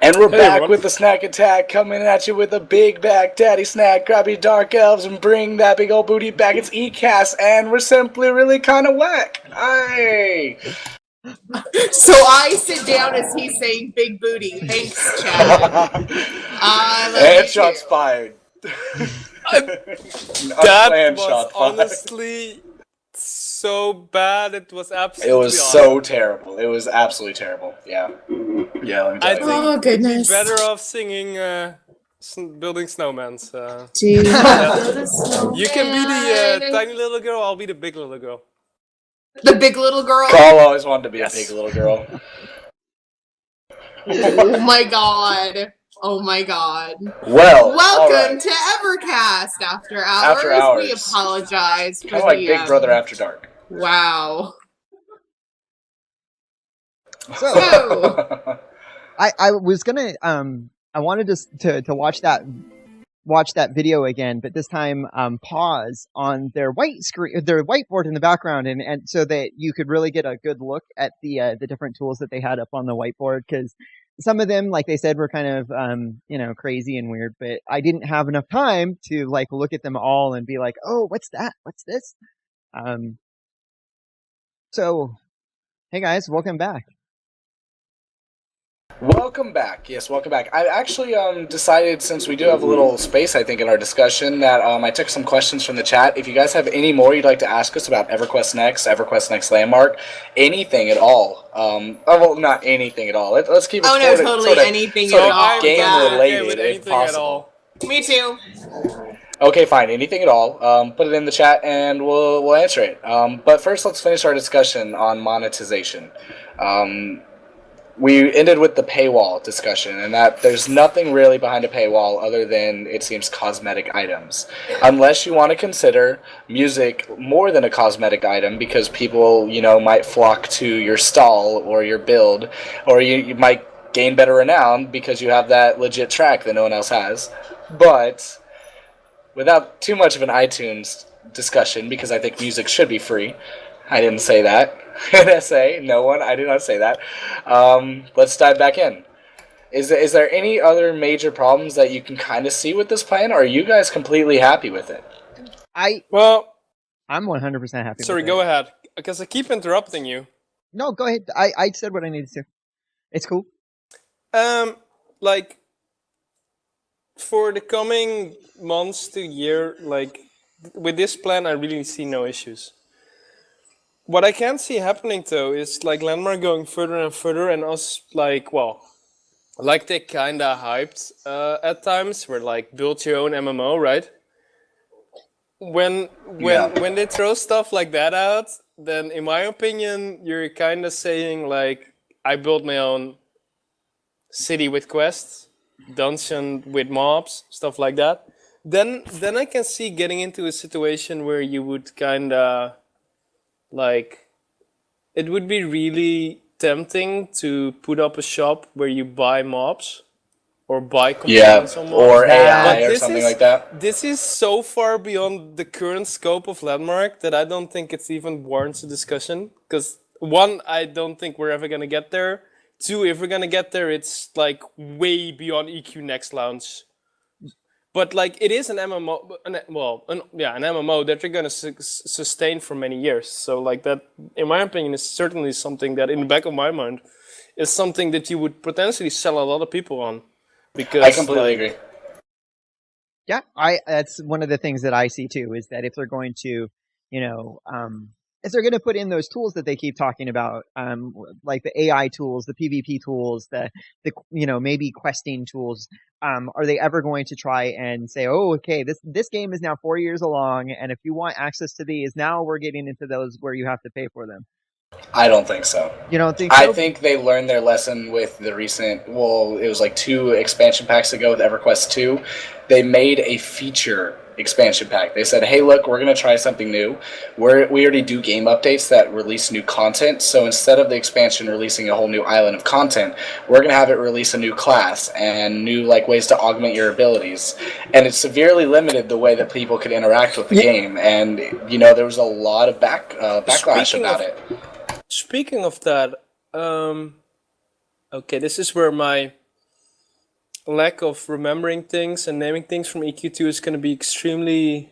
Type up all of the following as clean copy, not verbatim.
And we're back everyone. with the snack attack, coming at you with a big back daddy snack. Grab your dark elves and bring that big old booty back. It's ECast, and we're simply really kind of whack. Aye. So I sit down as he's saying big booty. Thanks, Chad. I love And you shots too. fired. That was shot fired. honestly so bad. It was It absolutely was so terrible. It was absolutely terrible. Yeah. Yeah, let me I tell you. think Oh, we'd goodness. be better off singing Building Snowmans. Do you build a snowman? You can be the tiny little girl, I'll be the big little girl. The big little girl? Carl always wanted to be Yes. a big little girl. Oh my god. Oh my god. Well, Welcome to EverCast After Hours. After Hours. We apologize for kind of like the Big Brother After Dark. Wow. So I was gonna I wanted to watch that video again, but this time pause on their whiteboard in the background, and so that you could really get a good look at the different tools that they had up on the whiteboard, because some of them, like they said, were kind of crazy and weird, but I didn't have enough time to like look at them all and be like, oh, what's that? What's this? So hey guys, welcome back. Welcome back. Yes, welcome back. I actually decided, since we do have a little space, I think, in our discussion, that I took some questions from the chat. If you guys have any more you'd like to ask us about EverQuest Next Landmark, anything at all. Well, not anything at all. Let's keep it anything at all. game Yeah. related, with if anything at possible. all. Me too. Okay, fine. Anything at all. Put it in the chat and we'll answer it. But first, let's finish our discussion on monetization. We ended with the paywall discussion, and that there's nothing really behind a paywall other than, it seems, cosmetic items. Unless you want to consider music more than a cosmetic item, because people, might flock to your stall or your build, or you might gain better renown because you have that legit track that no one else has. But without too much of an iTunes discussion, because I think music should be free. I didn't say that. NSA, no one. I did not say that. Let's dive back in. Is there any other major problems that you can kind of see with this plan, or are you guys completely happy with it? I'm 100% happy. Sorry, with go it. ahead, because I keep interrupting you. No, go ahead. I said what I needed to. It's cool. Like, for the coming months to year, like, with this plan, I really see no issues. What I can see happening, though, is, like, Landmark going further and further, and us, like they kinda hyped at times, where, like, build your own MMO, right? When they throw stuff like that out, then, in my opinion, you're kinda saying, like, I built my own city with quests, dungeon with mobs, stuff like that. Then I can see getting into a situation where you would kinda, like, it would be really tempting to put up a shop where you buy mobs or buy components on mobs. Or AI But or something like that. This is so far beyond the current scope of Landmark that I don't think it's even warrants a discussion. Because one, I don't think we're ever gonna get there. Two, if we're gonna get there, it's like way beyond EQ Next launch. But like, it is an MMO, an MMO that you're gonna sustain for many years. So like that, in my opinion, is certainly something that, in the back of my mind, is something that you would potentially sell a lot of people on. Because I completely agree. Yeah, that's one of the things that I see too, is that if they're going to, if they're going to put in those tools that they keep talking about, like the AI tools, the PvP tools, the maybe questing tools, are they ever going to try and say, oh, okay, this game is now 4 years along, and if you want access to these, now we're getting into those where you have to pay for them? I don't think so. You don't think so? I think they learned their lesson with the recent, it was like 2 expansion packs ago with EverQuest 2. They made a feature expansion pack. They said, hey, look, we're going to try something new. We already do game updates that release new content, so instead of the expansion releasing a whole new island of content, we're going to have it release a new class and new ways to augment your abilities. And it severely limited the way that people could interact with the game, and there was a lot of backlash about it. Speaking of that, okay, this is where my lack of remembering things and naming things from EQ2 is going to be extremely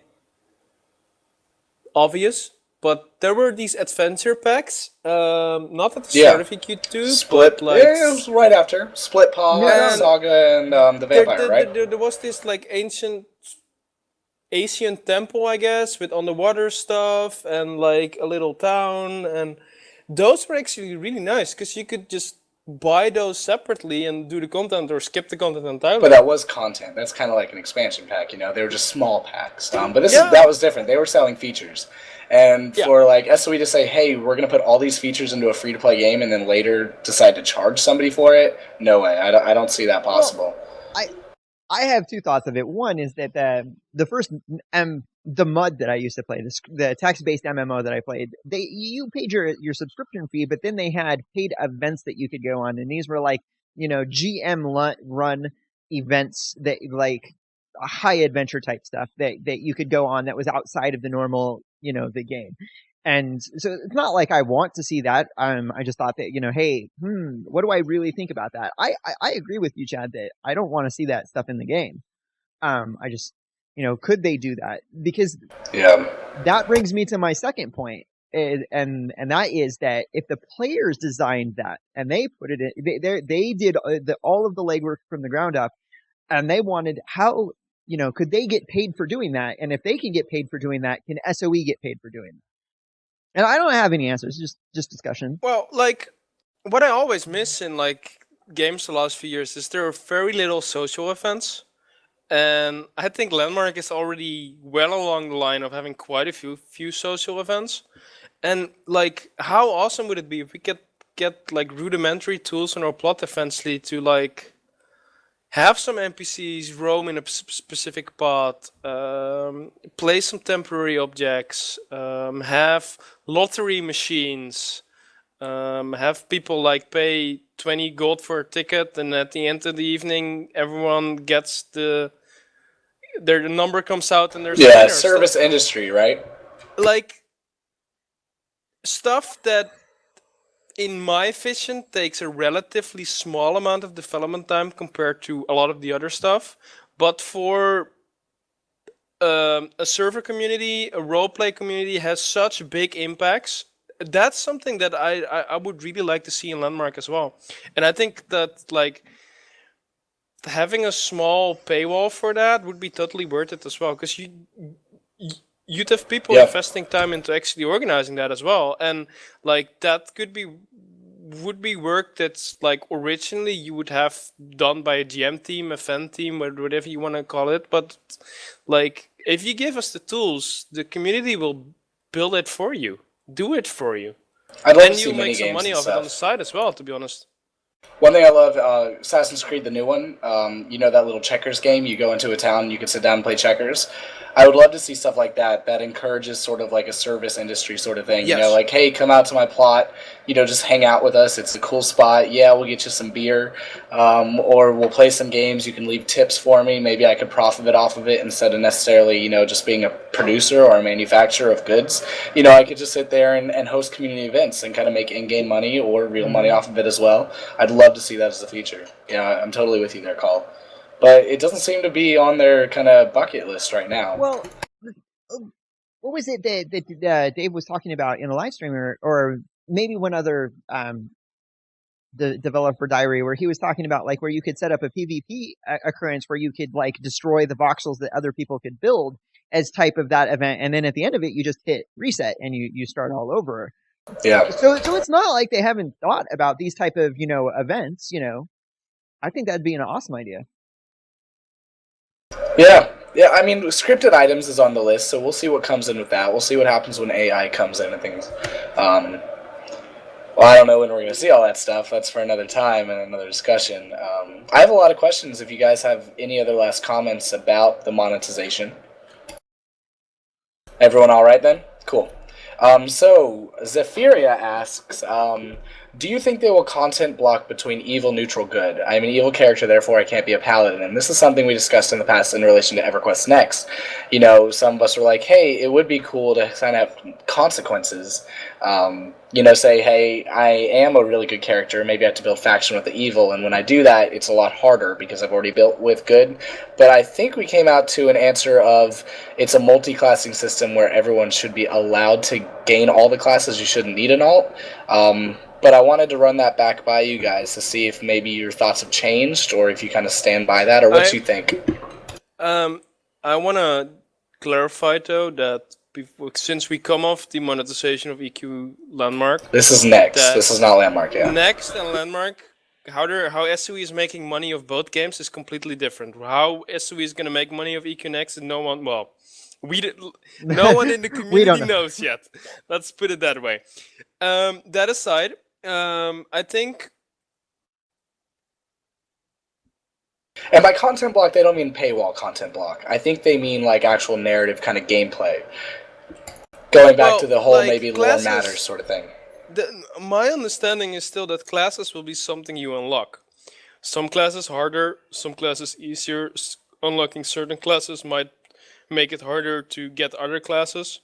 obvious. But there were these adventure packs, not at the start of EQ2, Split. but like It was right after Split Paw, No. Saga, and the Vampire, right? there was this like ancient Asian temple, I guess, with underwater stuff and like a little town, and those were actually really nice because you could just buy those separately and do the content or skip the content entirely. But that was content. That's kind of like an expansion pack, you know. They were just small packs. But Yeah. that was different. They were selling features, and Yeah. for like SOE to say, "Hey, we're gonna put all these features into a free to play game," and then later decide to charge somebody for it, no way. I don't see that possible. I have two thoughts of it. One is that the first the MUD that I used to play, the text-based MMO that I played, you paid your subscription fee, but then they had paid events that you could go on, and these were like, you know, GM run events that like high adventure type stuff that you could go on that was outside of the normal, you know, the game. And so it's not like I want to see that. I just thought that, you know, hey, what do I really think about that? I agree with you, Chad, that I don't want to see that stuff in the game. I just, you know, could they do that? Because that brings me to my second point, and that is that if the players designed that and they put it in, they did all of the legwork from the ground up, and they wanted how, you know, could they get paid for doing that? And if they can get paid for doing that, can SOE get paid for doing that? And I don't have any answers, just discussion. Well, like what I always miss in like games the last few years is there are very little social events. And I think Landmark is already well along the line of having quite a few social events. And like, how awesome would it be if we could get like rudimentary tools in our plot eventually to like have some NPCs roam in a specific path, play some temporary objects, have lottery machines, have people like pay 20 gold for a ticket, and at the end of the evening, everyone gets their number comes out and there's Yeah, service industry, right? Like stuff that in my vision takes a relatively small amount of development time compared to a lot of the other stuff, but for a server community, a roleplay community has such big impacts. That's something that I would really like to see in Landmark as well. And I think that like having a small paywall for that would be totally worth it as well, because you'd have people investing time into actually organizing that as well, and like that would be work that's like originally you would have done by a GM team, a fan team, or whatever you want to call it. But like if you give us the tools, the community will build it for you, do it for you, and you make some money off it on the side as well, to be honest. One thing I love, Assassin's Creed, the new one, you know that little checkers game? You go into a town, you can sit down and play checkers. I would love to see stuff like that encourages sort of like a service industry sort of thing. Yes. You know, like, hey, come out to my plot, you know, just hang out with us. It's a cool spot. Yeah, we'll get you some beer, or we'll play some games. You can leave tips for me. Maybe I could profit off of it instead of necessarily, you know, just being a producer or a manufacturer of goods. You know, I could just sit there and host community events and kind of make in-game money or real money off of it as well. I'd love to see that as a feature. Yeah, I'm totally with you there, Carl. But it doesn't seem to be on their kind of bucket list right now. Well, what was it that Dave was talking about in a live stream, or maybe one other the developer diary, where he was talking about like where you could set up a PvP occurrence where you could like destroy the voxels that other people could build as type of that event, and then at the end of it you just hit reset and you start all over. Yeah. So it's not like they haven't thought about these type of, you know, events. You know, I think that'd be an awesome idea. Yeah, I mean, scripted items is on the list, so we'll see what comes in with that. We'll see what happens when AI comes in and things. Well, I don't know when we're going to see all that stuff. That's for another time and another discussion. I have a lot of questions if you guys have any other last comments about the monetization. Everyone all right then? Cool. So, Zephyria asks, do you think they will content block between evil, neutral, good? I'm an evil character, therefore I can't be a paladin. And this is something we discussed in the past in relation to EverQuest Next. You know, some of us were like, hey, it would be cool to kind of have consequences. You know, say, hey, I am a really good character. Maybe I have to build faction with the evil. And when I do that, it's a lot harder because I've already built with good. But I think we came out to an answer of it's a multi-classing system where everyone should be allowed to gain all the classes. You shouldn't need an alt. But I wanted to run that back by you guys to see if maybe your thoughts have changed or if you kind of stand by that or what you think. I want to clarify though that since we come off the monetization of EQ Landmark, This is Next. This is not Landmark, yeah. Next and Landmark, how SOE is making money of both games is completely different. How SOE is going to make money of EQ Next, and no one, no one in the community knows yet. Let's put it that way. That aside, I think. And by content block, they don't mean paywall content block. I think they mean like actual narrative kind of gameplay. Going back to the whole maybe lore matters sort of thing. My understanding is still that classes will be something you unlock. Some classes harder, some classes easier. Unlocking certain classes might make it harder to get other classes.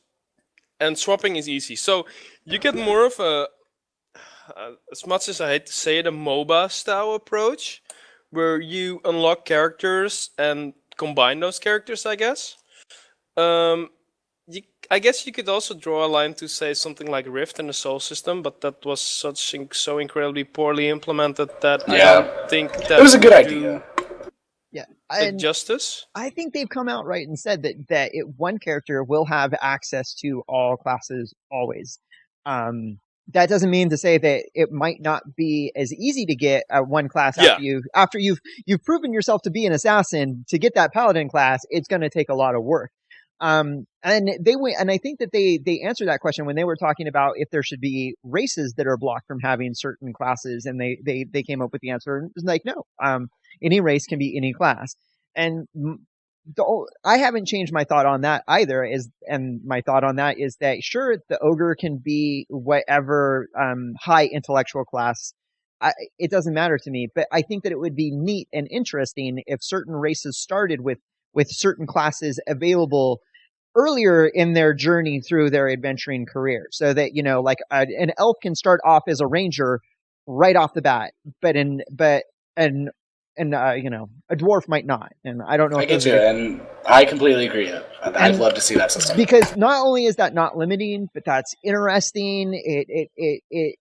And swapping is easy. So you get more of a, as much as I hate to say it, a MOBA style approach, where you unlock characters and combine those characters, I guess. I guess you could also draw a line to say something like Rift in the Soul system, but that was so incredibly poorly implemented that I don't think that it was a good idea. Yeah, justice. I think they've come out right and said that one character will have access to all classes always. That doesn't mean to say that it might not be as easy to get one class after you've proven yourself to be an assassin. To get that paladin class, it's going to take a lot of work. And they went, and I think that they answered that question when they were talking about if there should be races that are blocked from having certain classes, and they came up with the answer. It was like, no, any race can be any class. And I haven't changed my thought on that either. And my thought on that is that sure, the ogre can be whatever high intellectual class. It doesn't matter to me, but I think that it would be neat and interesting if certain races started with certain classes available earlier in their journey through their adventuring career, so that like an elf can start off as a ranger right off the bat, but a dwarf might not. And I don't know. I get you, and I completely agree. I'd love to see that system, because not only is that not limiting, but that's interesting. It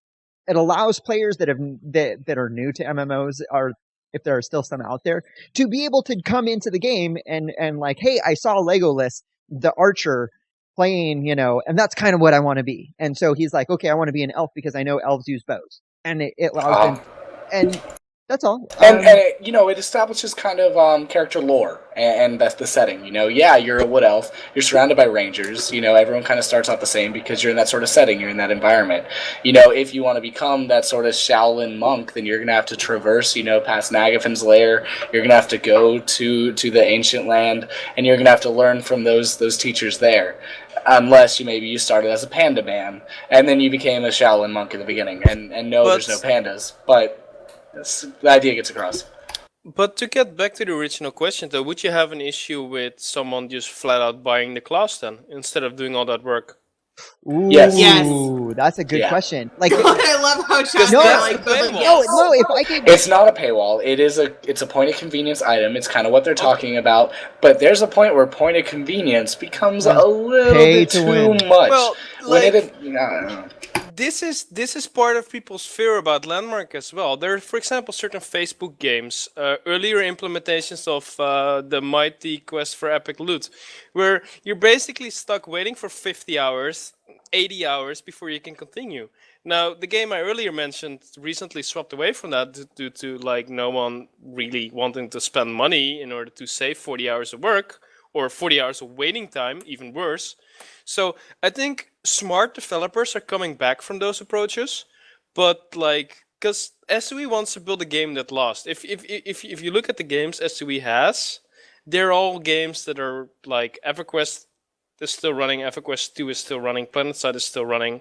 allows players that are new to MMOs, or if there are still some out there, to be able to come into the game and like, hey, I saw Legolas, the archer, playing, and that's kind of what I want to be. And so he's like, okay, I want to be an elf because I know elves use bows, and it allows them, and that's all. And it establishes kind of character lore, and that's the setting. Yeah, you're a wood elf. You're surrounded by rangers. Everyone kind of starts out the same because you're in that sort of setting. You're in that environment. If you want to become that sort of Shaolin monk, then you're going to have to traverse, past Nagafin's lair. You're going to have to go to the ancient land, and you're going to have to learn from those teachers there. Unless you started as a panda man, and then you became a Shaolin monk in the beginning. And no, there's no pandas, but the idea gets across. But to get back to the original question, though, would you have an issue with someone just flat out buying the class then, instead of doing all that work? Ooh, yes, that's a good question. Like, I love how Chad if I could, it's not a paywall. It's a point of convenience item. It's kind of what they're talking about. But there's a point where point of convenience becomes a little bit too much. Well, This is part of people's fear about Landmark as well. There are, for example, certain Facebook games, earlier implementations of the mighty quest for epic loot, where you're basically stuck waiting for 50 hours, 80 hours before you can continue. Now, the game I earlier mentioned recently swapped away from that due to no one really wanting to spend money in order to save 40 hours of work, or 40 hours of waiting time, even worse. So I think smart developers are coming back from those approaches, but because SOE wants to build a game that lasts. If you look at the games SOE has, they're all games that are EverQuest is still running, EverQuest 2 is still running, PlanetSide is still running.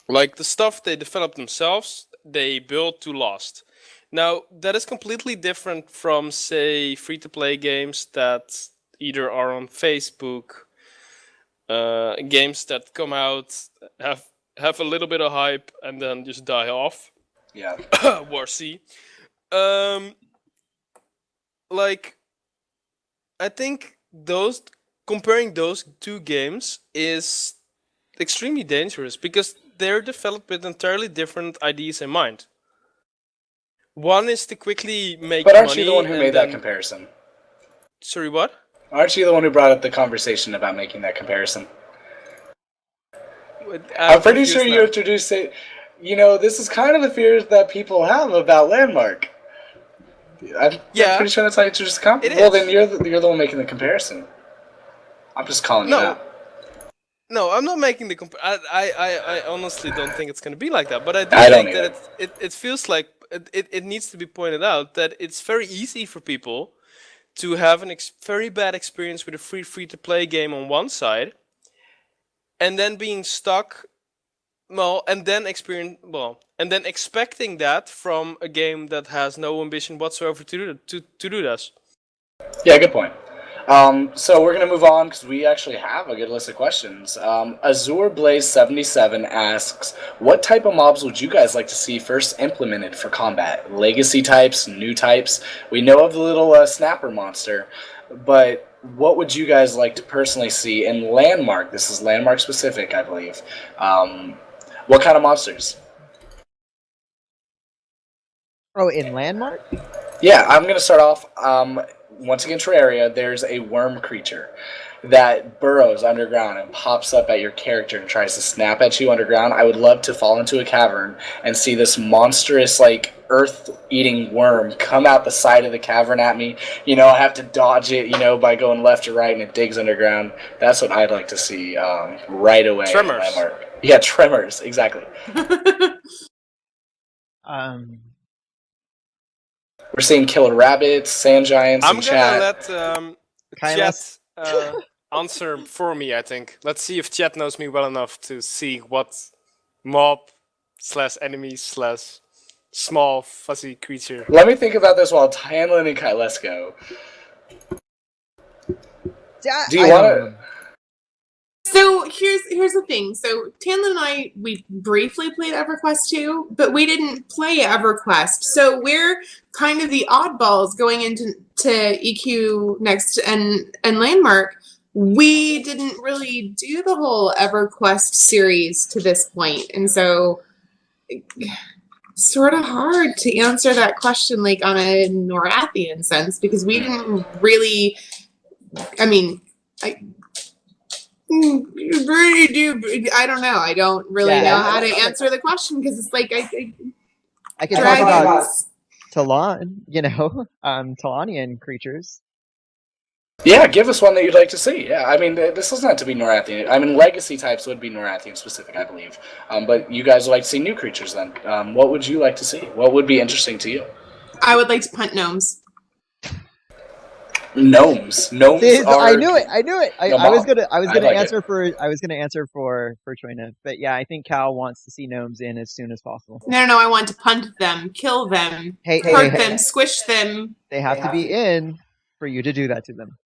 Like the stuff they develop themselves, they build to last. Now, that is completely different from, say, free-to-play games that either are on Facebook, games that come out, have a little bit of hype, and then just die off. Yeah. War C. Like, I think comparing those two games is extremely dangerous because they're developed with entirely different ideas in mind. One is to quickly make But aren't money. you the one who and made then... that comparison? Sorry, what? Aren't you the one who brought up the conversation about making that comparison? I'm pretty sure confused you now. introduced it. You know, this is kind of the fears that people have about Landmark. I'm Yeah, pretty sure that's how you introduced the comp. it Well, is. then you're the one making the comparison. I'm just calling you No. out. No, I'm not making the I honestly don't think it's going to be like that. But I do I don't think that either. it feels like it needs to be pointed out that it's very easy for people to have an very bad experience with a free-to-play game on one side, and then being stuck, and then expecting that from a game that has no ambition whatsoever to do this. Yeah, good point. So we're gonna move on because we actually have a good list of questions. Azure Blaze 77 asks, "What type of mobs would you guys like to see first implemented for combat? Legacy types, new types? We know of the little snapper monster, but what would you guys like to personally see in Landmark? This is Landmark specific, I believe. What kind of monsters?" Oh, in Landmark? Yeah, I'm going to start off. Once again, Terraria, there's a worm creature that burrows underground and pops up at your character and tries to snap at you underground. I would love to fall into a cavern and see this monstrous, like, earth-eating worm come out the side of the cavern at me. You know, I have to dodge it, you know, by going left or right, and it digs underground. That's what I'd like to see right away. Tremors. Yeah, tremors, exactly. We're seeing killer rabbits, sand giants, I'm and gonna chat. let Chat answer for me. I think. Let's see if Chat knows me well enough to see what mob / enemy / small fuzzy creature. Let me think about this while Hanlon and Kai, let's go. Do you want to? So here's the thing. So Tanlin and I, we briefly played EverQuest 2, but we didn't play EverQuest. So we're kind of the oddballs going into EQ Next and Landmark. We didn't really do the whole EverQuest series to this point, and so sort of hard to answer that question like on a Norathian sense because we didn't really. I mean, really do. I don't know. I don't really know how to answer the question because it's like I could talk about Talon, you know, Talonian creatures. Yeah, give us one that you'd like to see. Yeah, I mean, this doesn't have to be Norathian. I mean, legacy types would be Norathian specific, I believe. But you guys would like to see new creatures then. What would you like to see? What would be interesting to you? I would like to punt gnomes. Gnomes. I knew it. I was gonna answer it. for Chuina, but yeah, I think Cal wants to see gnomes in as soon as possible. No, I want to punt them, kill them, hurt them, squish them. They have to be in for you to do that to them.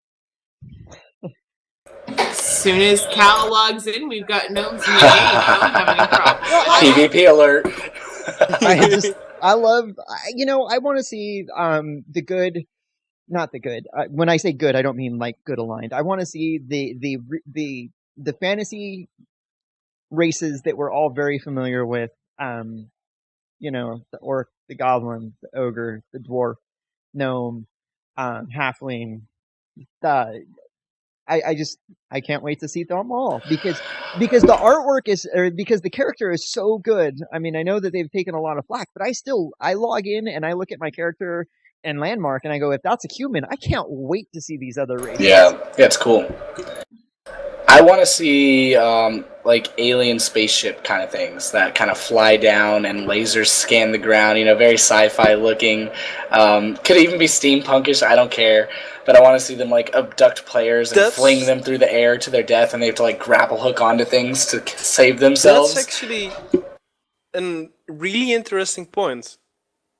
As soon as Cal logs in, we've got gnomes in the game. I don't have any problem. PvP alert. I want to see the good. Not the good. When I say good, I don't mean like good aligned. I want to see the fantasy races that we're all very familiar with. The orc, the goblin, the ogre, the dwarf, gnome, halfling. I can't wait to see them all because the artwork because the character is so good. I mean, I know that they've taken a lot of flack, but I log in and I look at my character and Landmark and I go, if that's a human, I can't wait to see these other races. Yeah, it's cool. I want to see like alien spaceship kind of things that kind of fly down and lasers scan the ground. You know, very sci-fi looking. Could even be steampunkish. I don't care. But I want to see them like abduct players and fling them through the air to their death, and they have to like grapple hook onto things to save themselves. That's actually a really interesting point.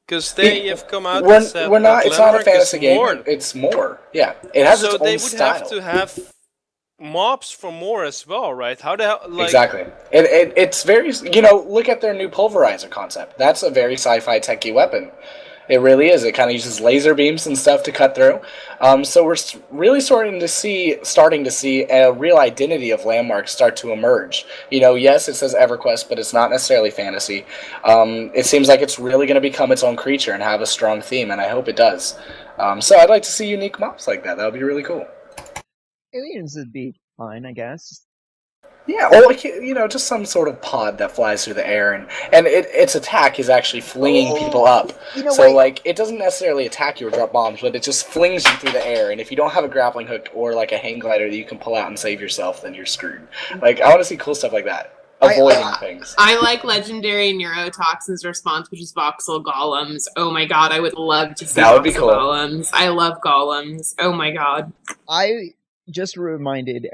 Because they have come out and We're, said we're not. that It's not a Landmark is fantasy game. more. It's more. Yeah, it has its So they own would have style. to have mobs for more as well, right? How the hell, like... Exactly. It's very. Look at their new pulverizer concept. That's a very sci-fi techy weapon. It really is. It kind of uses laser beams and stuff to cut through. So we're really starting to see a real identity of Landmark start to emerge. Yes, it says EverQuest, but it's not necessarily fantasy. It seems like it's really going to become its own creature and have a strong theme, and I hope it does. So I'd like to see unique mobs like that. That would be really cool. Aliens would be fine, I guess. Yeah, or just some sort of pod that flies through the air, and its attack is actually flinging people up. So what? it doesn't necessarily attack you or drop bombs, but it just flings you through the air. And if you don't have a grappling hook or like a hang glider that you can pull out and save yourself, then you're screwed. I want to see cool stuff like that, avoiding things. I like legendary neurotoxins response, which is voxel golems. Oh my god, I would love to see That would be voxel cool. golems. I love golems. Oh my god. I just reminded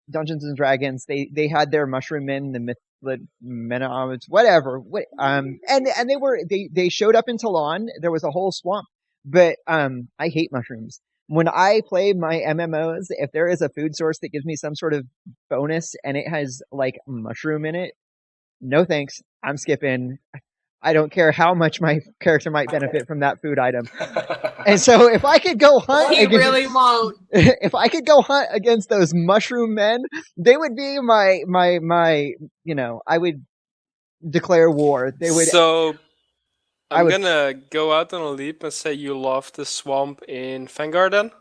Dungeons and Dragons, they had their mushroom men, the Menoids, whatever. And they showed up in Talon. There was a whole swamp, but I hate mushrooms. When I play my MMOs, if there is a food source that gives me some sort of bonus and it has like mushroom in it, no thanks. I'm skipping. I don't care how much my character might benefit from that food item. And so if I could go hunt He really won't. If I could go hunt against those mushroom men, they would be my I would declare war. They would. So I'm gonna go out on a leap and say you love the swamp in Vanguard then?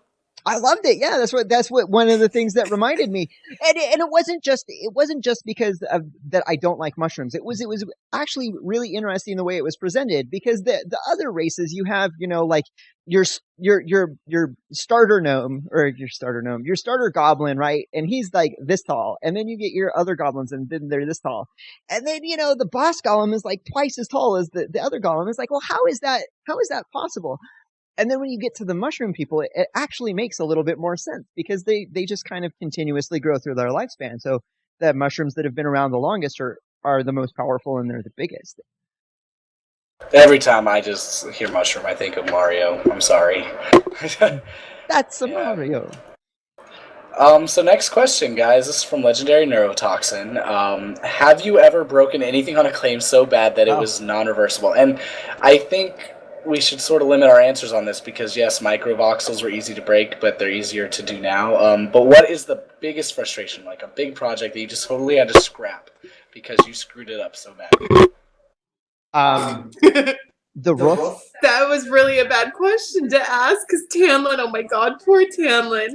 I loved it. Yeah, that's what one of the things that reminded me. And it wasn't just because of that I don't like mushrooms. It was actually really interesting the way it was presented, because the other races you have, like your starter gnome your starter goblin, right? And he's like this tall, and then you get your other goblins and then they're this tall. And then the boss golem is like twice as tall as the other golem. It's like, well, how is that possible? And then when you get to the mushroom people, it actually makes a little bit more sense, because they just kind of continuously grow through their lifespan. So the mushrooms that have been around the longest are the most powerful, and they're the biggest. Every time I just hear mushroom, I think of Mario. I'm sorry. That's a Mario. So next question, guys. This is from Legendary Neurotoxin. Have you ever broken anything on a claim so bad that it was non-reversible? And I think we should sort of limit our answers on this, because yes, microvoxels were easy to break, but they're easier to do now. But what is the biggest frustration, like a big project that you just totally had to scrap because you screwed it up so bad? The roof. That was really a bad question to ask, because Tanlin, oh my god, poor Tanlin.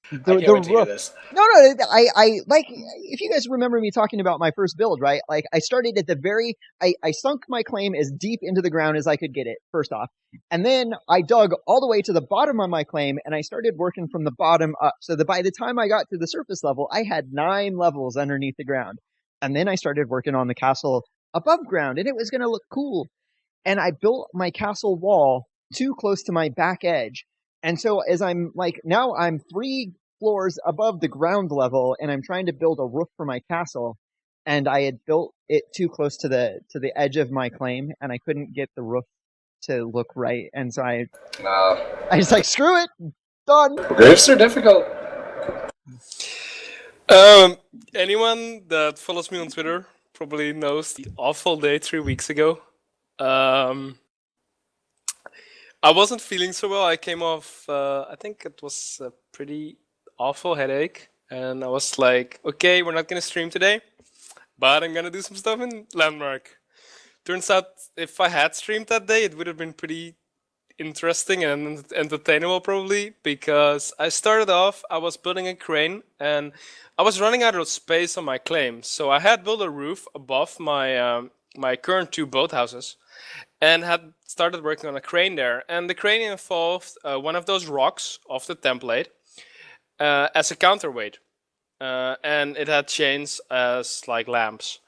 I can't wait to hear this. No, I like, if you guys remember me talking about my first build, right? Like, I started at the I sunk my claim as deep into the ground as I could get it, first off. And then I dug all the way to the bottom of my claim, and I started working from the bottom up. So that by the time I got to the surface level, I had 9 levels underneath the ground. And then I started working on the castle above ground, and it was going to look cool. And I built my castle wall too close to my back edge. And so as I'm like, now I'm 3 floors above the ground level, and I'm trying to build a roof for my castle, and I had built it too close to the edge of my claim, and I couldn't get the roof to look right. And so I just like, screw it, done. Roofs are difficult. Anyone that follows me on Twitter probably knows the awful day 3 weeks ago. I wasn't feeling so well. I came off, I think it was a pretty awful headache. And I was like, okay, we're not going to stream today, but I'm going to do some stuff in Landmark. Turns out if I had streamed that day, it would have been pretty interesting and entertainable probably, because I started off, I was building a crane and I was running out of space on my claim. So I had built a roof above my my current 2 boathouses, and had started working on a crane there. And the crane involved one of those rocks off the template as a counterweight. And it had chains as like lamps.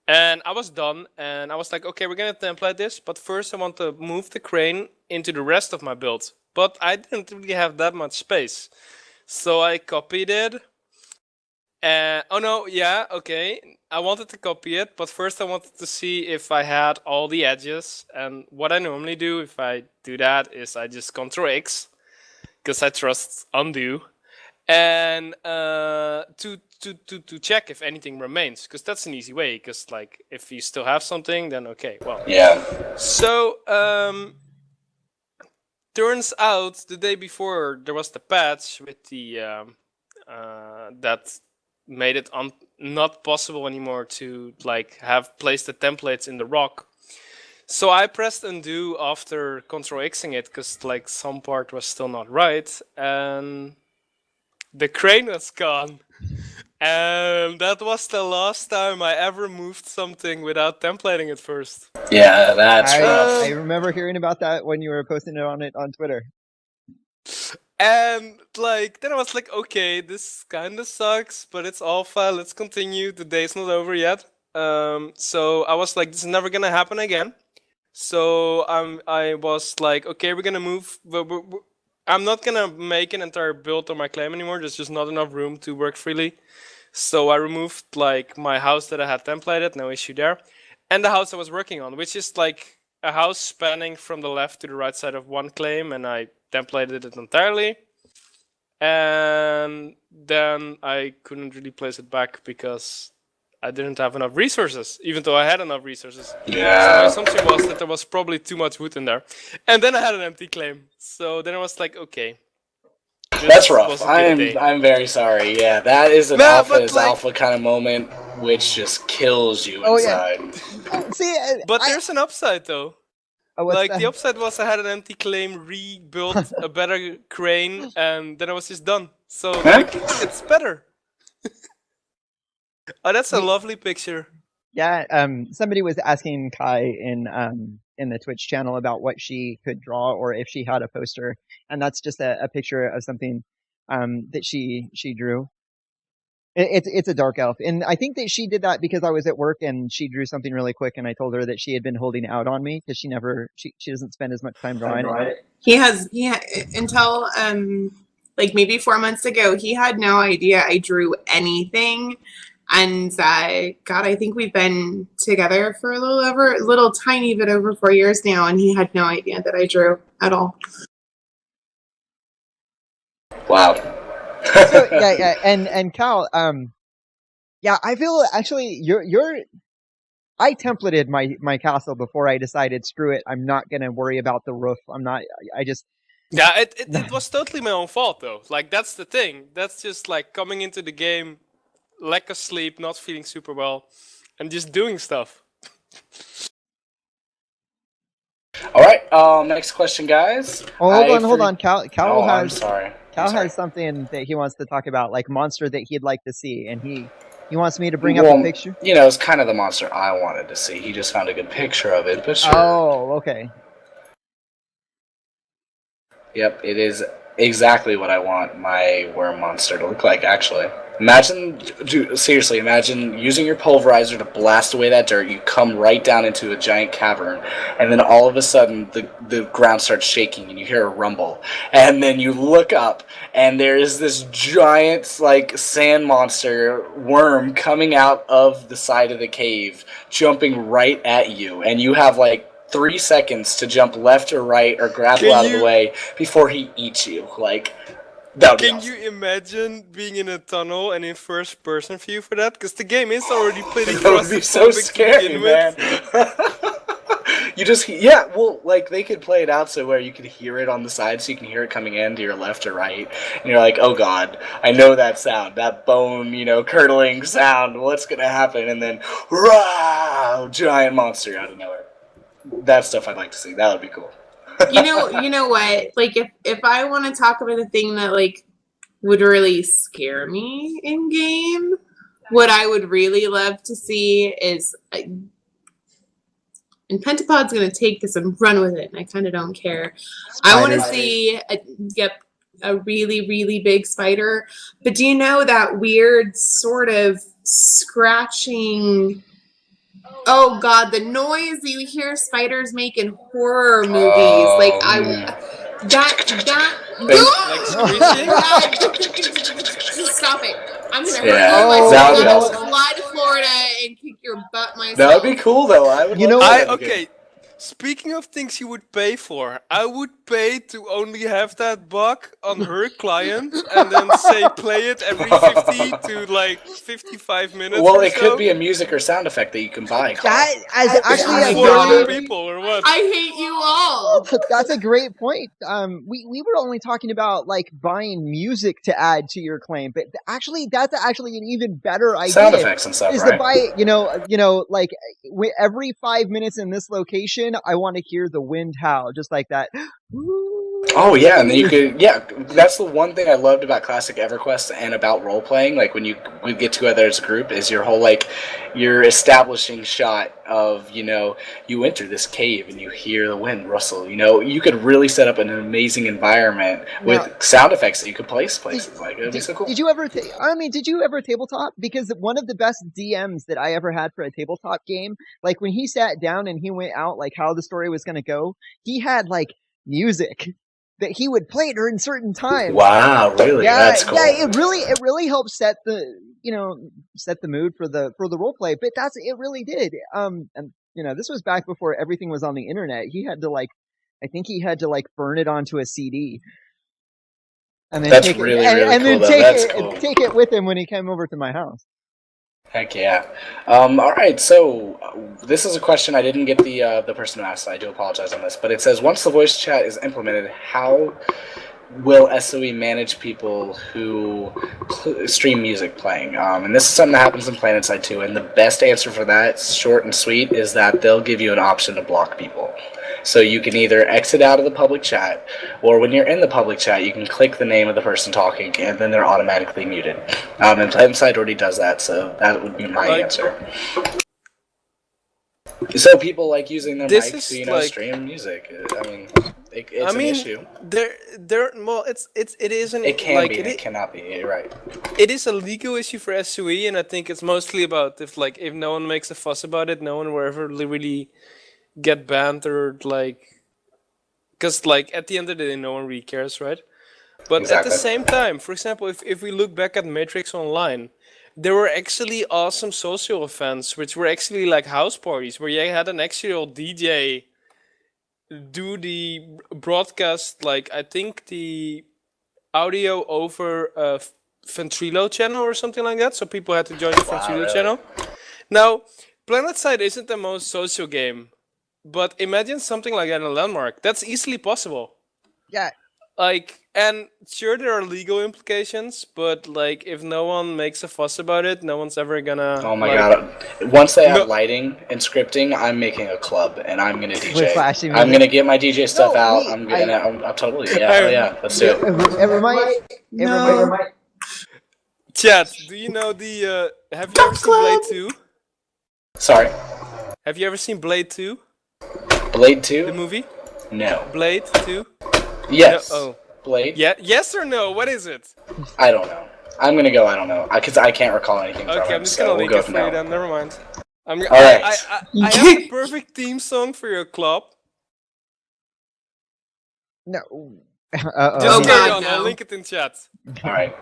And I was done, and I was like, okay, we're going to template this, but first I want to move the crane into the rest of my build. But I didn't really have that much space. So I copied it, Oh no, yeah, okay. I wanted to copy it, but first I wanted to see if I had all the edges. And what I normally do if I do that is I just Ctrl X, because I trust undo, and to check if anything remains, because that's an easy way. Because like if you still have something, then okay, well. Yeah. So turns out the day before there was the patch with the that made it not possible anymore to like have placed the templates in the rock. So I pressed undo after Ctrl Xing it because like some part was still not right, and the crane was gone. And that was the last time I ever moved something without templating it first. Yeah, that's rough. I remember hearing about that when you were posting it on Twitter. And like then I was like, okay, this kind of sucks, but it's alpha. Let's continue. The day's not over yet. So I was like, this is never gonna happen again. So I was like, okay, we're gonna move. I'm not gonna make an entire build on my claim anymore. There's just not enough room to work freely. So I removed like my house that I had templated, no issue there, and the house I was working on, which is like a house spanning from the left to the right side of one claim, and I templated it entirely. And then I couldn't really place it back because I didn't have enough resources, even though I had enough resources. Yeah. So my assumption was that there was probably too much wood in there. And then I had an empty claim. So then I was like, okay. That's rough. I'm very sorry. Yeah, that is an alpha is like, alpha kind of moment, which just kills you inside. Yeah. See, but there's an upside though. Like the upside was I had an empty claim, rebuilt a better crane, and then I was just done. So like, it's better. Oh, that's a lovely picture. Yeah, somebody was asking Kai in the Twitch channel about what she could draw or if she had a poster, and that's just a picture of something that she drew. It's a dark elf, and I think that she did that because I was at work and she drew something really quick, and I told her that she had been holding out on me because she doesn't spend as much time drawing. He until like maybe 4 months ago, he had no idea I drew anything. And God, I think we've been together for a little tiny bit over 4 years now, and he had no idea that I drew at all. Wow. So, yeah, and Cal, yeah, I feel actually I templated my castle before I decided, screw it, I'm not gonna worry about the roof. Yeah, it was totally my own fault though. Like that's the thing. That's just like coming into the game, lack of sleep, not feeling super well, and just doing stuff. All right, next question, guys. Oh, hold on. Cal I'm sorry. Cal has something that he wants to talk about, like monster that he'd like to see, and he wants me to bring up a picture. You know, it's kind of the monster I wanted to see. He just found a good picture of it, but sure. Oh, okay. Yep, it is exactly what I want my worm monster to look like, actually. Seriously, imagine using your pulverizer to blast away that dirt. You come right down into a giant cavern, and then all of a sudden the ground starts shaking and you hear a rumble. And then you look up, and there is this giant, like, sand monster worm coming out of the side of the cave, jumping right at you. And you have, like, 3 seconds to jump left or right or grapple out of the way before he eats you. Like... Can you imagine being in a tunnel and in first person view for that? Because the game is already pretty claustrophobic. That would be so scary, man. Like they could play it out so where you could hear it on the side, so you can hear it coming in to your left or right, and you're like, oh god, I know that sound, that bone, curdling sound. What's gonna happen? And then, rah, giant monster out of nowhere. That stuff I'd like to see. That would be cool. You know what? Like, if I want to talk about a thing that like would really scare me in game, what I would really love to see is, and Pentapod's going to take this and run with it, and I kind of don't care. I want to see a really, really big spider. But do you know that weird sort of scratching? Oh god, the noise you hear spiders make in horror movies. Stop it. I'm gonna hurt Yeah. you myself. Sounds I'm jealous. gonna fly to Florida and kick your butt myself. That would be cool, though. I would. You love know- that. Okay. Speaking of things you would pay for, I would pay to only have that bug on her client and then say play it every 50 to like 55 minutes. Well, or it so. could be a music or sound effect that you can buy. That as actually Oh a my for God. new people or what? I hate you all. That's a great point. We were only talking about like buying music to add to your claim, but actually that's actually an even better idea. Sound effects and stuff, Is right? to buy, like every 5 minutes in this location, I want to hear the wind howl, just like that. Oh yeah, and then you could that's the one thing I loved about classic EverQuest and about role playing. Like when you get together as a group, is your whole your establishing shot of you enter this cave and you hear the wind rustle. You could really set up an amazing environment with sound effects that you could place places. It'd be so cool. Did you ever? Did you ever tabletop? Because one of the best DMs that I ever had for a tabletop game, like when he sat down and he went out, like how the story was going to go, he had like music that he would play during certain times. Wow, really? Yeah, That's cool. yeah. It really helps set the mood for the role play. But it really did. And this was back before everything was on the internet. He had to I think he had to burn it onto a CD. And then That's take really, it, really and cool, then though. take it with him when he came over to my house. Heck yeah. All right, so this is a question I didn't get the person who asked, so I do apologize on this. But it says, once the voice chat is implemented, how will SOE manage people who stream music playing? And this is something that happens in PlanetSide too. And the best answer for that, short and sweet, is that they'll give you an option to block people. So you can either exit out of the public chat, or when you're in the public chat, you can click the name of the person talking, and then they're automatically muted. And PlanetSide already does that, so that would be my answer. So people like using their This mics is to stream music. I mean, it's an issue. It is an It can be. it It cannot be. You're right. It is a legal issue for SOE, and I think it's mostly about if no one makes a fuss about it, no one will ever really get banned or because at the end of the day, no one really cares, right? But Exactly. at the same time, for example, if we look back at Matrix Online, there were actually awesome social events, which were actually like house parties where you had an actual DJ do the broadcast, I think the audio over a Ventrilo channel or something like that, so people had to join the Ventrilo really? channel. Now, PlanetSide isn't the most social game, but imagine something like that in a Landmark. That's easily possible. Yeah. And sure, there are legal implications, but if no one makes a fuss about it, no one's ever gonna. Oh my god! Once they have lighting and scripting, I'm making a club and I'm gonna DJ. With flashing I'm music? gonna get my DJ stuff No, out. wait, I'm totally yeah. Let's do it. It reminds. Chat, do you know the? Have you ever seen Blade 2? Sorry, Have you ever seen Blade 2? Blade The 2? movie? No. Blade 2? Yes. No, oh. Blade? Yeah. Yes or no? What is it? I don't know. I'm gonna go. I don't know because I can't recall anything from Okay, it. I'm just so gonna we'll leak go it from for you now. then. Never mind. All right. I have the perfect theme song for your club. No. Just Oh, carry God, on. no. I'll link it in chat. All right.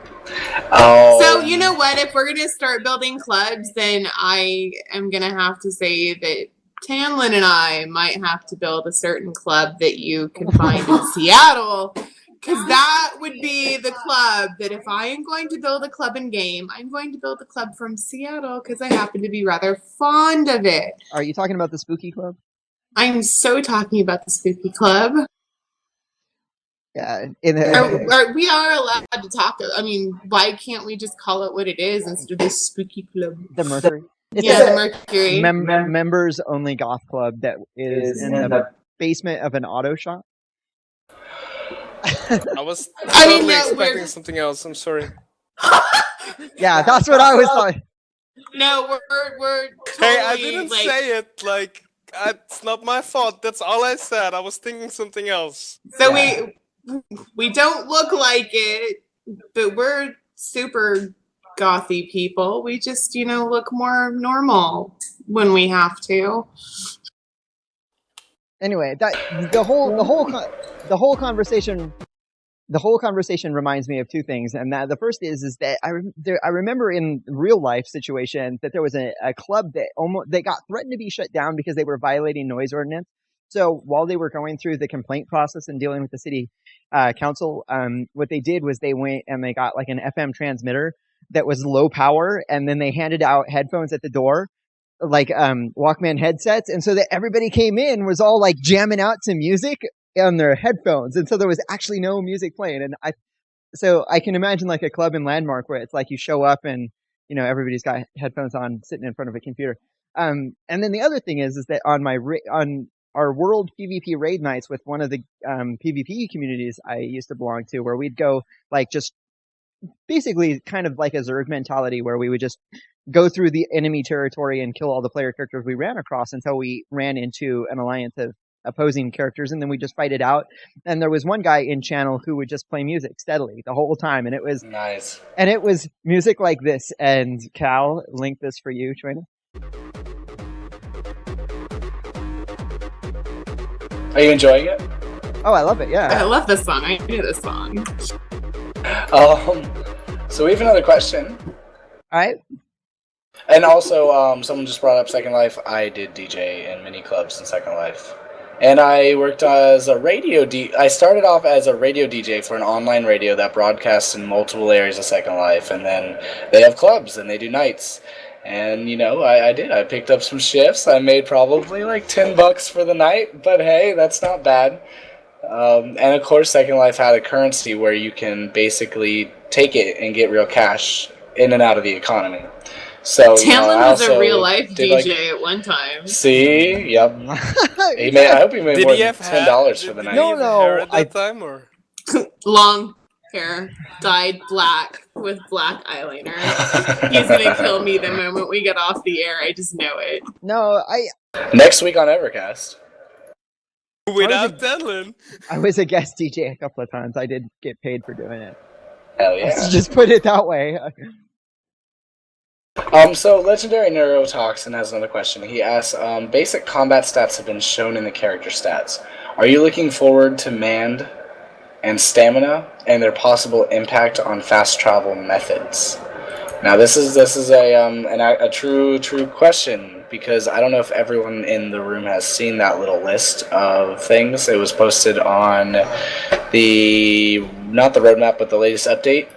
Oh. So you know what? If we're gonna start building clubs, then I am gonna have to say that Tanlin and I might have to build a certain club that you can find in Seattle, because that would be the club that if I am going to build a club in game, I'm going to build a club from Seattle because I happen to be rather fond of it. Are you talking about the Spooky Club? I'm so talking about the Spooky Club. Yeah. We are allowed to talk. I mean, why can't we just call it what it is instead of the Spooky Club? The Mercury. It's Yeah, the Mercury. members only goth club that is in the basement of an auto shop. I was I mean, totally no, expecting we're- something else. I'm sorry. Yeah, that's what I was thought. No, we're totally, Hey, I didn't say it. It's not my fault. That's all I said. I was thinking something else. So we don't look like it, but we're super gothy people. We just, look more normal when we have to. Anyway, that the whole conversation the whole conversation reminds me of two things, and that the first is that I remember in real life situation that there was a club that they got threatened to be shut down because they were violating noise ordinance. So while they were going through the complaint process and dealing with the city council, what they did was they went and they got like an FM transmitter that was low power, and then they handed out headphones at the door, like Walkman headsets, and so that everybody came in was all like jamming out to music on their headphones, and so there was actually no music playing. And I can imagine like a club in Landmark where it's like you show up and everybody's got headphones on sitting in front of a computer. And then the other thing is that on our world PvP raid nights with one of the PvP communities I used to belong to, where we'd go like just basically kind of like a Zerg mentality, where we would just go through the enemy territory and kill all the player characters we ran across until we ran into an alliance of opposing characters, and then we just fight it out. And there was one guy in channel who would just play music steadily the whole time, and it was nice. And it was music like this. And Cal, link this for you, Chuina. Are you enjoying it? Oh, I love it. Yeah, I love this song. I knew this song. So we have another question. All right. And also, someone just brought up Second Life. I did DJ in mini clubs in Second Life. And I worked as a I started off as a radio DJ for an online radio that broadcasts in multiple areas of Second Life. And then they have clubs and they do nights. And, I picked up some shifts. I made probably like $10 for the night. But hey, that's not bad. And of course, Second Life had a currency where you can basically take it and get real cash in and out of the economy. So Tamlin was a real life DJ at one time. See, yep. I hope he made more than $10 for the night. No, at that time, or long hair, dyed black with black eyeliner. He's gonna kill me the moment we get off the air. I just know it. No, Next week on EverCast. Without Tamlin. I was a guest DJ a couple of times. I did get paid for doing it. Hell yeah. Let's just put it that way. So Legendary Neurotoxin has another question. He asks, basic combat stats have been shown in the character stats. Are you looking forward to manned and stamina and their possible impact on fast travel methods? Now this is a true question, because I don't know if everyone in the room has seen that little list of things. It was posted on not the roadmap, but the latest update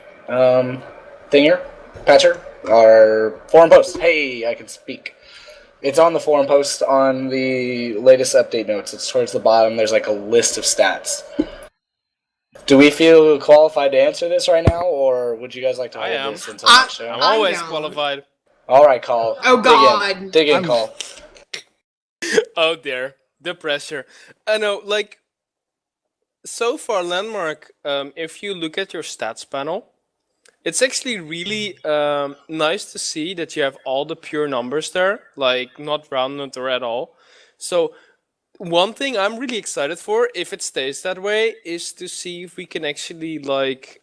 patcher. Our forum post. Hey, I can speak. It's on the forum post on the latest update notes. It's towards the bottom. There's like a list of stats. Do we feel qualified to answer this right now, or would you guys like to hold this until next show? I'm always qualified. All right, Call. Oh God. Dig in, Call. Oh dear, the pressure. I know, like, so far, Landmark, if you look at your stats panel, it's actually really nice to see that you have all the pure numbers there, like not rounded or at all. So one thing I'm really excited for, if it stays that way, is to see if we can actually like,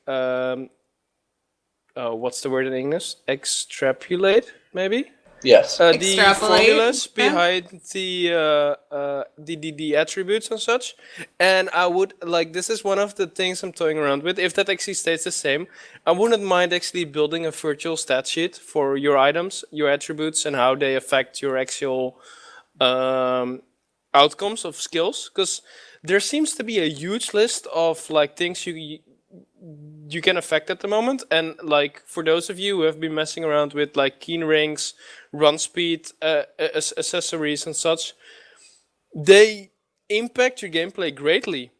what's the word in English? Extrapolate, maybe? Yes. The formulas behind the attributes and such. And I would, like, this is one of the things I'm toying around with. If that actually stays the same, I wouldn't mind actually building a virtual stat sheet for your items, your attributes, and how they affect your actual outcomes of skills. Because there seems to be a huge list of like things you can affect at the moment. And like, for those of you who have been messing around with like keen rings, run speed, accessories and such, they impact your gameplay greatly.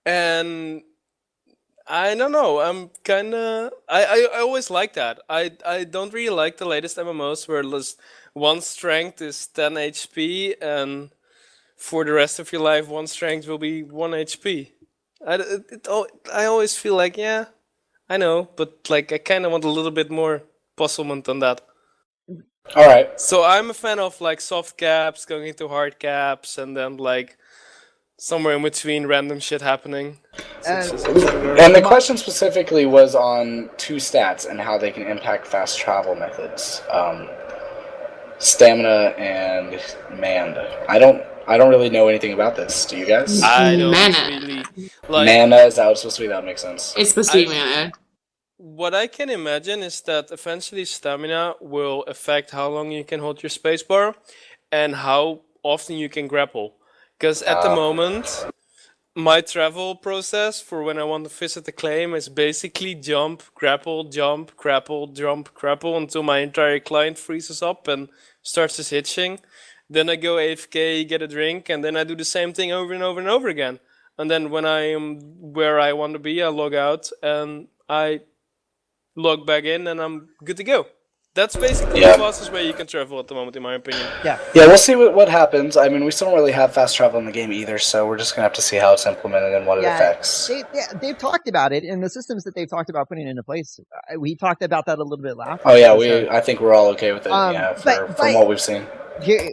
And I don't know, I'm kind of, I always like that. I don't really like the latest MMOs where one strength is 10 HP and for the rest of your life one strength will be 1 HP. I always feel like, yeah, I know, but like I kind of want a little bit more puzzlement than that. All right. So I'm a fan of like soft caps going into hard caps, and then like somewhere in between random shit happening. And the question specifically was on two stats and how they can impact fast travel methods. Stamina and manned. I don't really know anything about this. Do you guys? I don't Mana. really like. Mana, is that what it's supposed to be? That makes sense. It's supposed to be mana. What I can imagine is that eventually stamina will affect how long you can hold your spacebar and how often you can grapple. Because at the moment, my travel process for when I want to visit the claim is basically jump, grapple, jump, grapple until my entire client freezes up and starts just hitching. Then I go AFK, get a drink, and then I do the same thing over and over and over again. And then when I am where I want to be, I log out and I log back in and I'm good to go. That's basically the fastest way you can travel at the moment, in my opinion. Yeah. Yeah, we'll see what happens. I mean, we still don't really have fast travel in the game either, so we're just going to have to see how it's implemented and what it affects. They've talked about it, and the systems that they've talked about putting into place. We talked about that a little bit last. Oh yeah, I think we're all okay with it. From what we've seen. Here,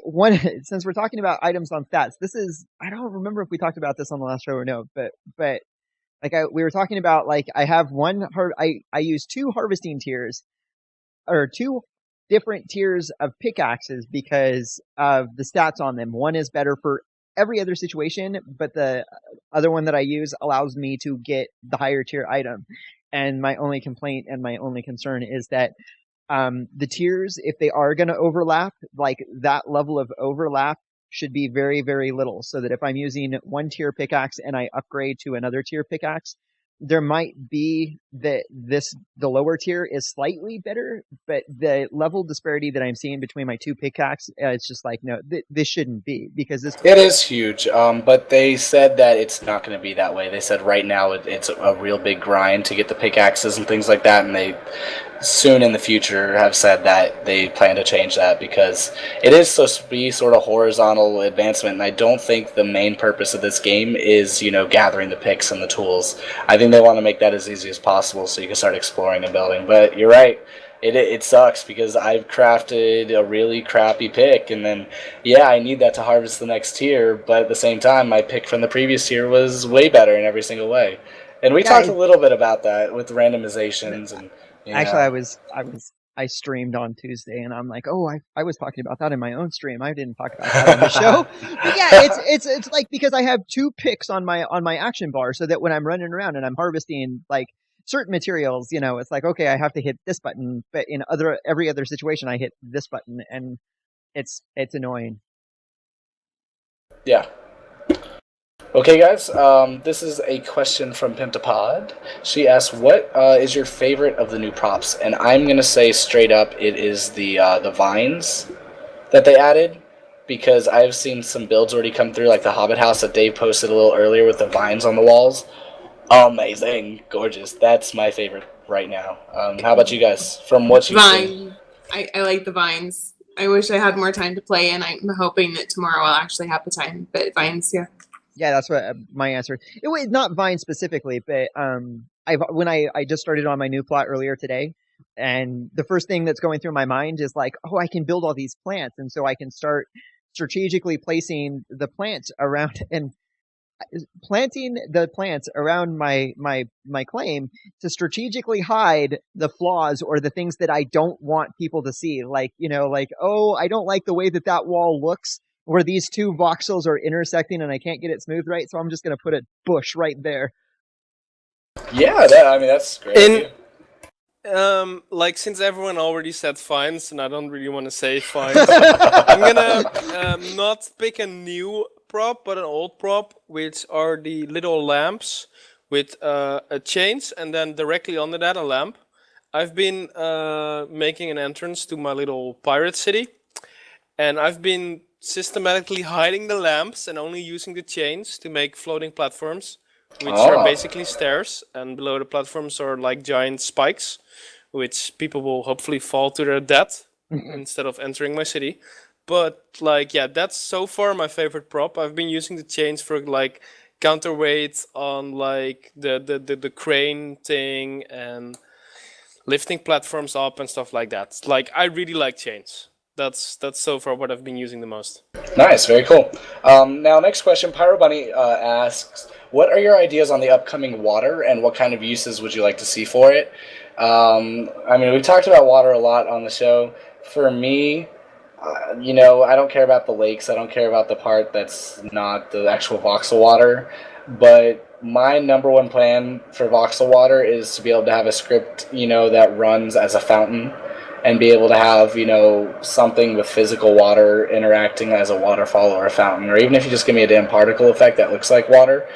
since we're talking about items on stats, this is, I don't remember if we talked about this on the last show or no, but like we were talking about, like I have I use 2 harvesting tiers, or 2 different tiers of pickaxes because of the stats on them. One is better for every other situation, but the other one that I use allows me to get the higher tier item. And my only complaint and my only concern is that the tiers, if they are going to overlap, like that level of overlap should be very, very little. So that if I'm using 1 tier pickaxe and I upgrade to another tier pickaxe, there might be the lower tier is slightly better, but the level disparity that I'm seeing between my 2 pickaxes, it's just like, no, this shouldn't be, because this. It is huge, but they said that it's not going to be that way. They said right now it's a real big grind to get the pickaxes and things like that, and they soon in the future have said that they plan to change that because it is supposed to be sort of horizontal advancement, and I don't think the main purpose of this game is, gathering the picks and the tools. I think they want to make that as easy as possible so you can start exploring and building. But you're right, it sucks because I've crafted a really crappy pick, and then I need that to harvest the next tier, but at the same time my pick from the previous tier was way better in every single way. And we talked a little bit about that with randomizations and Actually, I streamed on Tuesday, and I'm like, oh, I was talking about that in my own stream. I didn't talk about that on the show. But yeah, it's like, because I have 2 picks on my action bar, so that when I'm running around and I'm harvesting like certain materials, it's like, okay, I have to hit this button, but in every other situation, I hit this button, and it's annoying. Yeah. Okay, guys, this is a question from Pentapod. She asks, what is your favorite of the new props? And I'm going to say straight up it is the vines that they added, because I've seen some builds already come through, like the Hobbit house that Dave posted a little earlier with the vines on the walls. Amazing. Gorgeous. That's my favorite right now. How about you guys? From what you've seen? I like the vines. I wish I had more time to play, and I'm hoping that tomorrow I'll actually have the time. But vines, yeah. Yeah, that's what my answer. It was not Vine specifically, but I just started on my new plot earlier today, and the first thing that's going through my mind is like, oh, I can build all these plants, and so I can start strategically placing the plants around and planting the plants around my claim to strategically hide the flaws or the things that I don't want people to see. Like, oh, I don't like the way that wall looks, where these 2 voxels are intersecting and I can't get it smooth right, so I'm just going to put a bush right there. Yeah, that's great. Like, since everyone already said vines, and I don't really want to say vines, I'm gonna not pick a new prop, but an old prop, which are the little lamps with a chains, and then directly under that a lamp. I've been making an entrance to my little pirate city, and I've been systematically hiding the lamps and only using the chains to make floating platforms, which are basically stairs, and below the platforms are like giant spikes, which people will hopefully fall to their death instead of entering my city. But that's so far my favorite prop. I've been using the chains for like counterweight on like the crane thing and lifting platforms up and stuff like that. Like, I really like chains. That's so far what I've been using the most. Nice, very cool. Now, next question, Pyro Bunny asks, what are your ideas on the upcoming water, and what kind of uses would you like to see for it? We've talked about water a lot on the show. For me, You know, I don't care about the lakes. I don't care about the part that's not the actual voxel water. But my number one plan for voxel water is to be able to have a script, you know, that runs as a fountain, and be able to have, you know, something with physical water interacting as a waterfall or a fountain, or even if you just give me a damn particle effect that looks like water.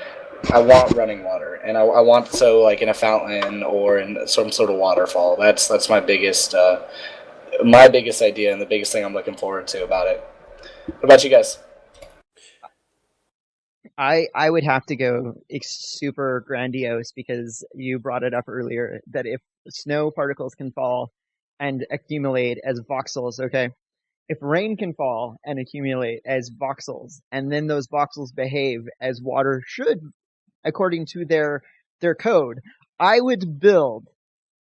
I want running water, and I want, so like in a fountain or in some sort of waterfall. That's my biggest idea and the biggest thing I'm looking forward to about it. What about you guys? I would have to go super grandiose because you brought it up earlier that if snow particles can fall and accumulate as voxels, okay, if rain can fall and accumulate as voxels, and then those voxels behave as water should according to their code, I would build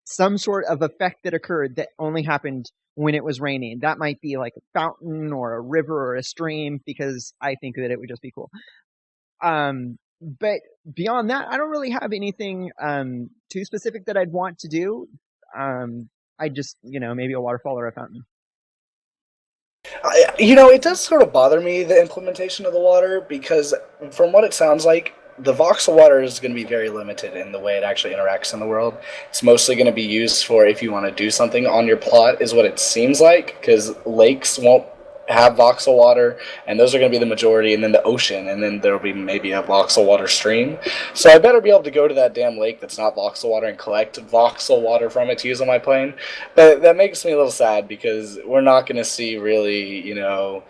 some sort of effect that occurred that only happened when it was raining. That might be like a fountain or a river or a stream, because I think that it would just be cool. But beyond that, I don't really have anything too specific that I'd want to do. I just, you know, maybe a waterfall or a fountain. You know, it does sort of bother me, the implementation of the water, because from what it sounds like, the voxel water is going to be very limited in the way it actually interacts in the world. It's mostly going to be used for if you want to do something on your plot, is what it seems like, because lakes won't have voxel water, and those are going to be the majority, and then the ocean, and then there'll be maybe a voxel water stream. So I better be able to go to that damn lake that's not voxel water and collect voxel water from it to use on my plane. But that makes me a little sad, because we're not going to see really, you know,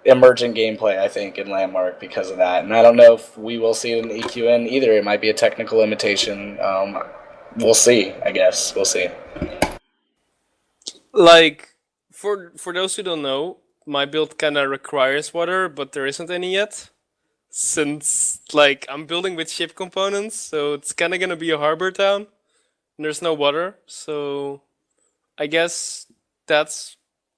emergent gameplay, I think, in Landmark because of that. And I don't know if we will see it in EQN either. It might be a technical limitation. We'll see, I guess. We'll see. Like, for those who don't know, my build kind of requires water, but there isn't any yet. Since, like, I'm building with ship components, so it's kind of going to be a harbor town. And there's no water, so I guess that's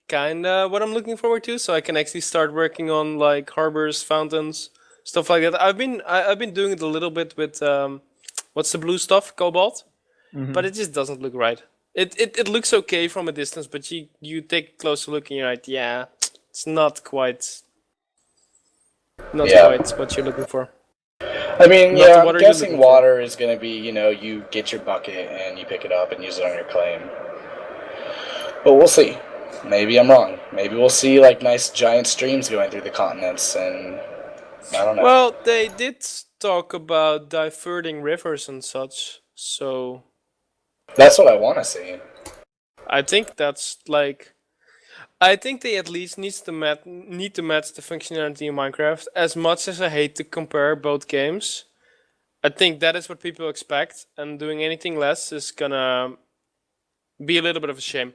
kind of what I'm looking forward to, so I can actually start working on like harbors, fountains, stuff like that. I've been doing it a little bit with what's the blue stuff, cobalt, but it just doesn't look right. It looks okay from a distance, but you take a closer look and you're like, yeah, it's not quite what you're looking for. I mean, Not the yeah, I'm water you're guessing looking for. water is going to be, you know, you get your bucket and you pick it up and use it on your claim. But we'll see. Maybe I'm wrong. Maybe we'll see like nice giant streams going through the continents, and I don't know. Well, they did talk about diverting rivers and such, so That's what I want to see. I think that's like, I think they at least need to match the functionality in Minecraft. As much as I hate to compare both games, I think that is what people expect, and doing anything less is gonna be a little bit of a shame.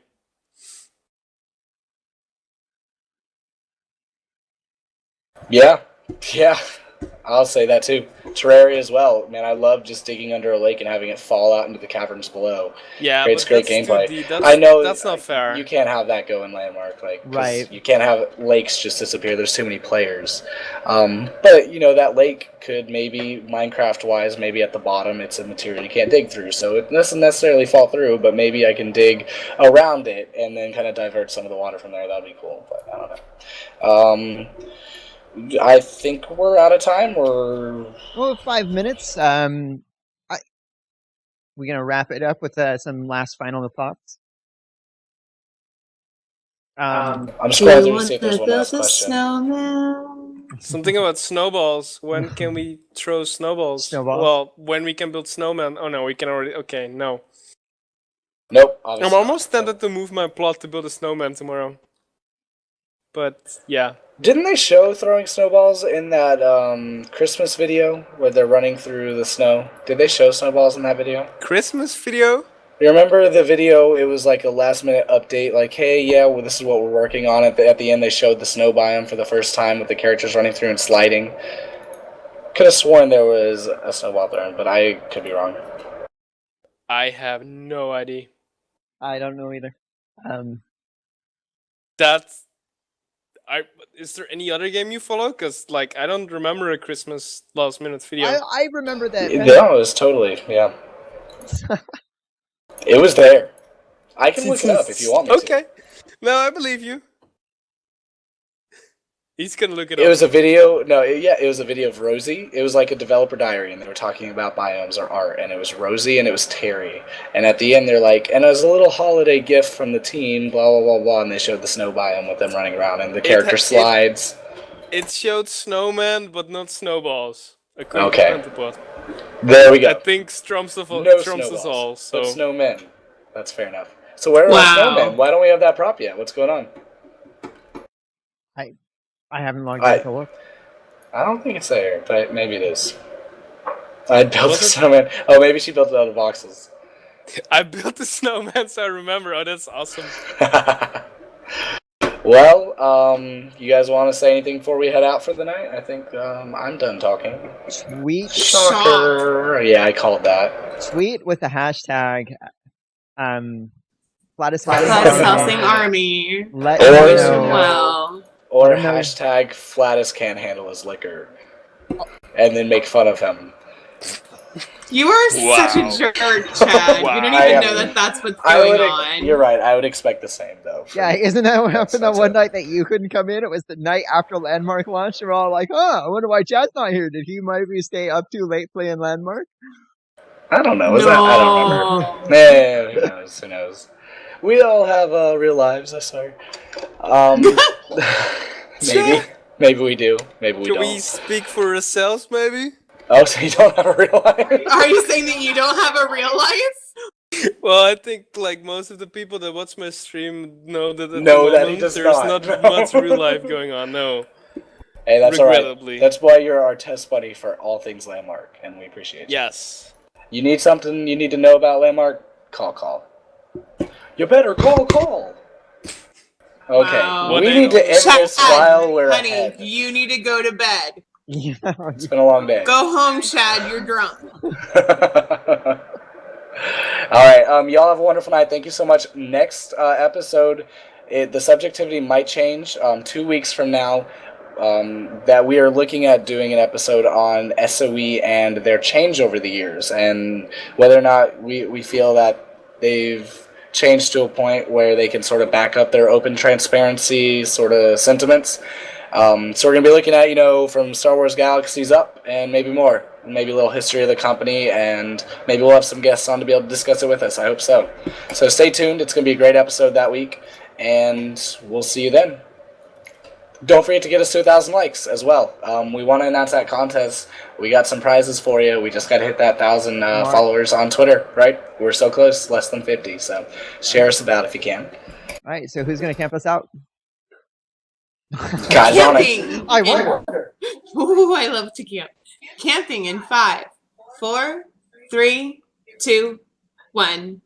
Yeah, yeah, I'll say that too. Terraria as well. Man, I love just digging under a lake and having it fall out into the caverns below. Yeah, Creates but great that's gameplay. too deep. I know that's not fair. You can't have that go in Landmark, like 'cause Right. you can't have lakes just disappear. There's too many players. But you know, that lake could maybe Minecraft-wise, maybe at the bottom it's a material you can't dig through, so it doesn't necessarily fall through. But maybe I can dig around it and then kind of divert some of the water from there. That'd be cool. But I don't know. I think we're out of time. Well, 5 minutes. We're gonna wrap it up with some last final thoughts. I'm scrolling through to see if there's one last a question. snowman? Something about snowballs. When can we throw snowballs? Snowballs. Well, when we can build snowmen. Oh no, we can already. Okay, no. Nope. Obviously I'm almost not. tempted to move my plot to build a snowman tomorrow. But yeah. Didn't they show throwing snowballs in that Christmas video where they're running through the snow? Did they show snowballs in that video? Christmas video? You remember the video? It was like a last minute update, like, hey, yeah, well, this is what we're working on. At the end, they showed the snow biome for the first time with the characters running through and sliding. Could have sworn there was a snowball thrown, but I could be wrong. I have no idea. I don't know either. Is there any other game you follow? Because like I don't remember a Christmas last minute video. I remember that. No, it was totally, yeah. It was there. I can look it up if you want me to. Okay. No, I believe you. He's gonna look it It up. was a video. No, it was a video of Rosie. It was like a developer diary, and they were talking about biomes or art. And it was Rosie, and it was Terry. And at the end, they're like, and it was a little holiday gift from the team. Blah blah blah blah. And they showed the snow biome with them running around, and the character slides. It showed snowman, but not snowballs. According Okay. to Pentapod. There we go. I think Strumps us snowballs, all. So but snowmen. That's fair enough. So where are our snowmen? Why don't we have that prop yet? What's going on? I haven't logged in to look. I don't think it's there, but maybe it is. I built a snowman. Oh, maybe she built it out of boxes. I built the snowman, so I remember. Oh, that's awesome. Well, you guys want to say anything before we head out for the night? I think I'm done talking. Tweet. Shocker. Yeah, I called that. Tweet with the hashtag Flatus Helsing Army. Let Or- me Wish him know. well. Or I don't know. hashtag Flatus can't handle his liquor. And then make fun of him. You are such a jerk, Chad. Wow. You don't I even am- know that that's what's going on. You're right. I would expect the same, though. Yeah, isn't that what happened that that's one it. night that you couldn't come in? It was the night after Landmark launched, and we're all like, I wonder why Chad's not here. Did he maybe stay up too late playing Landmark? I don't know. Is that? I don't remember. Yeah, who knows? Who knows? We all have real lives. I swear. Maybe we do. Maybe we Can don't. we speak for ourselves, maybe? Oh, so you don't have a real life? Are you saying that you don't have a real life? Well, I think like most of the people that watch my stream know that at No, the that he moment, does there's not. not much real life going on. No. Hey, that's all right. Regrettably. That's why you're our test buddy for all things Landmark, and we appreciate you. Yes. You need something you need to know about Landmark? Call. You better call. Okay, Wow. we One need to day- end Chad, this while we're honey, ahead. you need to go to bed. Yeah. It's been a long day. Go home, Chad. You're drunk. Alright, y'all have a wonderful night. Thank you so much. Next episode, the subjectivity might change. 2 weeks from now, that we are looking at doing an episode on SOE and their change over the years, and whether or not we feel that they've changed to a point where they can sort of back up their open transparency sort of sentiments. So we're going to be looking at, from Star Wars Galaxies up and maybe more. Maybe a little history of the company, and maybe we'll have some guests on to be able to discuss it with us. I hope so. So stay tuned. It's going to be a great episode that week, and we'll see you then. Don't forget to get us to 1,000 likes as well. We want to announce that contest. We got some prizes for you. We just got to hit that 1,000 followers on Twitter, right? We're so close, less than 50. So share us about if you can. All right, so who's going to camp us out? Guys on it. Camping. I wonder. Ooh, I love to camp. Camping in 5, 4, 3, 2, 1.